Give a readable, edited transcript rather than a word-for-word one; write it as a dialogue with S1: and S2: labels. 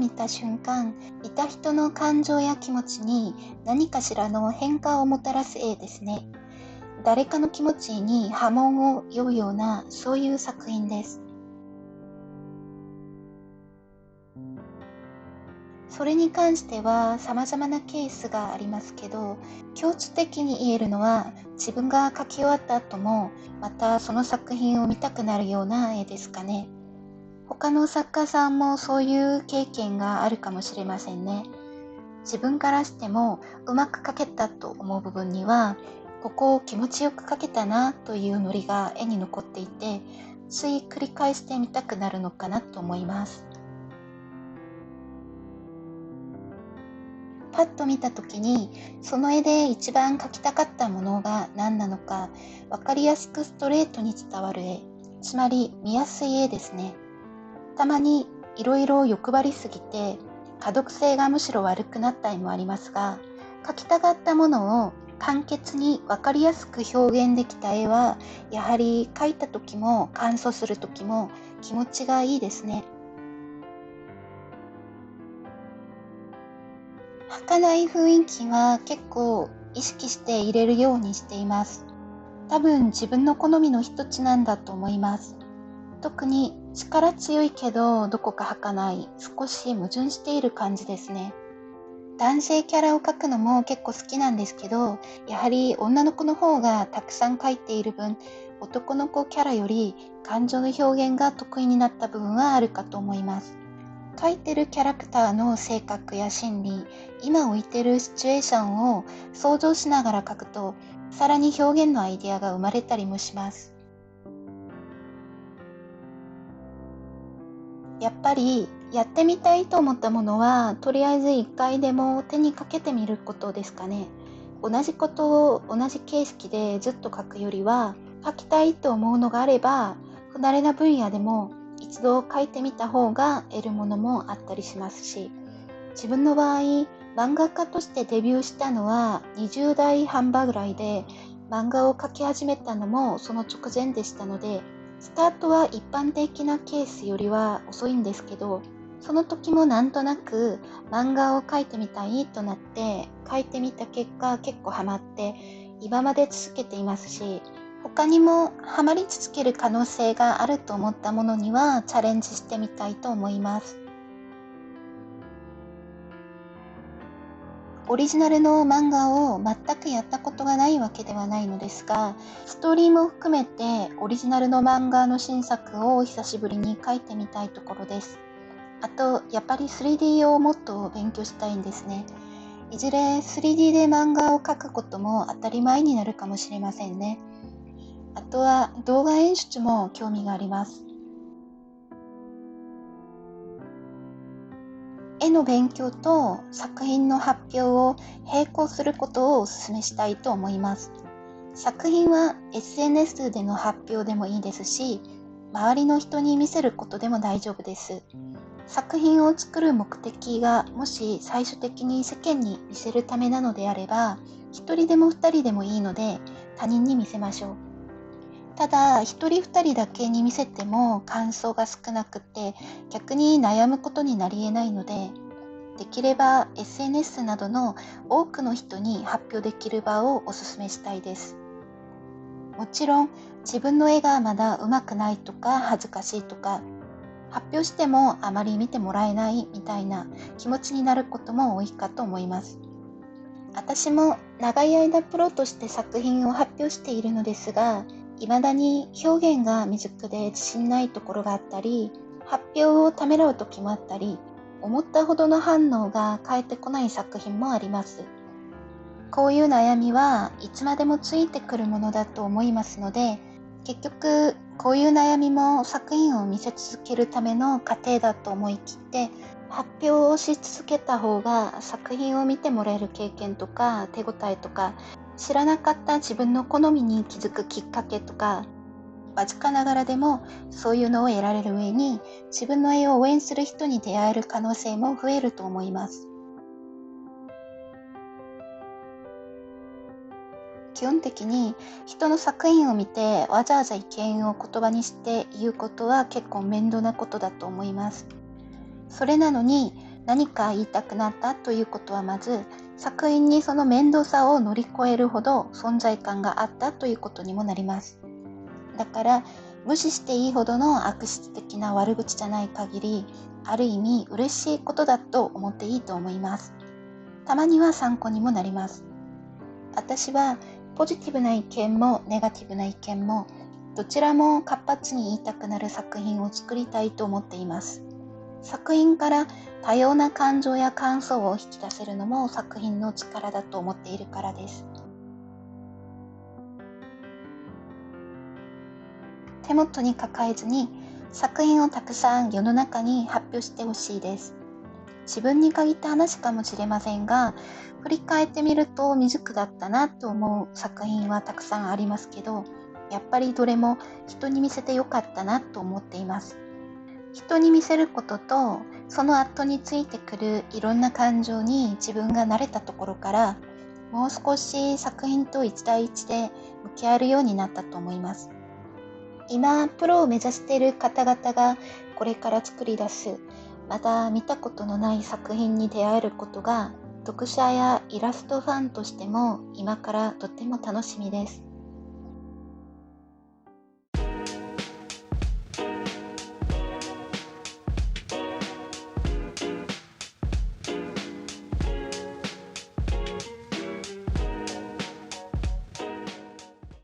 S1: 見た瞬間、見た人の感情や気持ちに何かしらの変化をもたらす絵ですね。誰かの気持ちに波紋を呼ぶような、そういう作品です。それに関しては様々なケースがありますけど、共通的に言えるのは、自分が描き終わった後もまたその作品を見たくなるような絵ですかね。他の作家さんもそういう経験があるかもしれませんね。自分からしてもうまく描けたと思う部分には、ここを気持ちよく描けたなというノリが絵に残っていて、つい繰り返してみたくなるのかなと思います。パッと見た時に、その絵で一番描きたかったものが何なのか、分かりやすくストレートに伝わる絵、つまり見やすい絵ですね。たまにいろいろ欲張りすぎて可読性がむしろ悪くなった絵もありますが、描きたかったものを簡潔に分かりやすく表現できた絵は、やはり描いた時も感想する時も気持ちがいいですね。儚い雰囲気は結構意識して入れるようにしています。多分自分の好みの一つなんだと思います。特に力強いけどどこか儚い、少し矛盾している感じですね。男性キャラを描くのも結構好きなんですけど、やはり女の子の方がたくさん描いている分、男の子キャラより感情の表現が得意になった部分はあるかと思います。描いてるキャラクターの性格や心理、今置いてるシチュエーションを想像しながら描くと、さらに表現のアイデアが生まれたりもします。やっぱりやってみたいと思ったものは、とりあえず一回でも手にかけてみることですかね。同じことを同じ形式でずっと書くよりは、書きたいと思うのがあれば、不慣れな分野でも一度書いてみた方が得るものもあったりしますし、自分の場合、漫画家としてデビューしたのは20代半ばぐらいで、漫画を描き始めたのもその直前でしたので、スタートは一般的なケースよりは遅いんですけど、その時もなんとなく漫画を描いてみたいとなって描いてみた結果、結構ハマって今まで続けていますし、他にもハマり続ける可能性があると思ったものにはチャレンジしてみたいと思います。オリジナルの漫画を全くやったことがないわけではないのですが、ストーリーも含めてオリジナルの漫画の新作を久しぶりに描いてみたいところです。あと、やっぱり 3D をもっと勉強したいんですね。いずれ 3D で漫画を描くことも当たり前になるかもしれませんね。あとは動画演出も興味があります。絵の勉強と作品の発表を並行することをお勧めしたいと思います。作品は SNS での発表でもいいですし、周りの人に見せることでも大丈夫です。作品を作る目的がもし最終的に世間に見せるためなのであれば、一人でも二人でもいいので他人に見せましょう。ただ、一人二人だけに見せても感想が少なくて逆に悩むことになり得ないので、できれば SNS などの多くの人に発表できる場をお勧めしたいです。もちろん自分の絵がまだ上手くないとか恥ずかしいとか、発表してもあまり見てもらえないみたいな気持ちになることも多いかと思います。私も長い間プロとして作品を発表しているのですが、未だに表現が未熟で自信ないところがあったり、発表をためらう時もあったり、思ったほどの反応が返ってこない作品もあります。こういう悩みはいつまでもついてくるものだと思いますので、結局こういう悩みも作品を見せ続けるための過程だと思い切って発表をし続けた方が、作品を見てもらえる経験とか手応えとか、知らなかった自分の好みに気づくきっかけとか、わずかながらでもそういうのを得られる上に、自分の絵を応援する人に出会える可能性も増えると思います。基本的に人の作品を見てわざわざ意見を言葉にして言うことは結構面倒なことだと思います。それなのに何か言いたくなったということはまず作品にその面倒さを乗り越えるほど存在感があったということにもなります。だから無視していいほどの悪質的な悪口じゃない限り、ある意味嬉しいことだと思っていいと思います。たまには参考にもなります。私はポジティブな意見もネガティブな意見もどちらも活発に言いたくなる作品を作りたいと思っています。作品から多様な感情や感想を引き出せるのも作品の力だと思っているからです。手元に抱えずに作品をたくさん世の中に発表してほしいです。自分に限った話かもしれませんが、振り返ってみると未熟だったなと思う作品はたくさんありますけど、やっぱりどれも人に見せてよかったなと思っています。人に見せることと、その後についてくるいろんな感情に自分が慣れたところから、もう少し作品と一対一で向き合えるようになったと思います。今、プロを目指している方々がこれから作り出す、まだ見たことのない作品に出会えることが、読者やイラストファンとしても今からとっても楽しみです。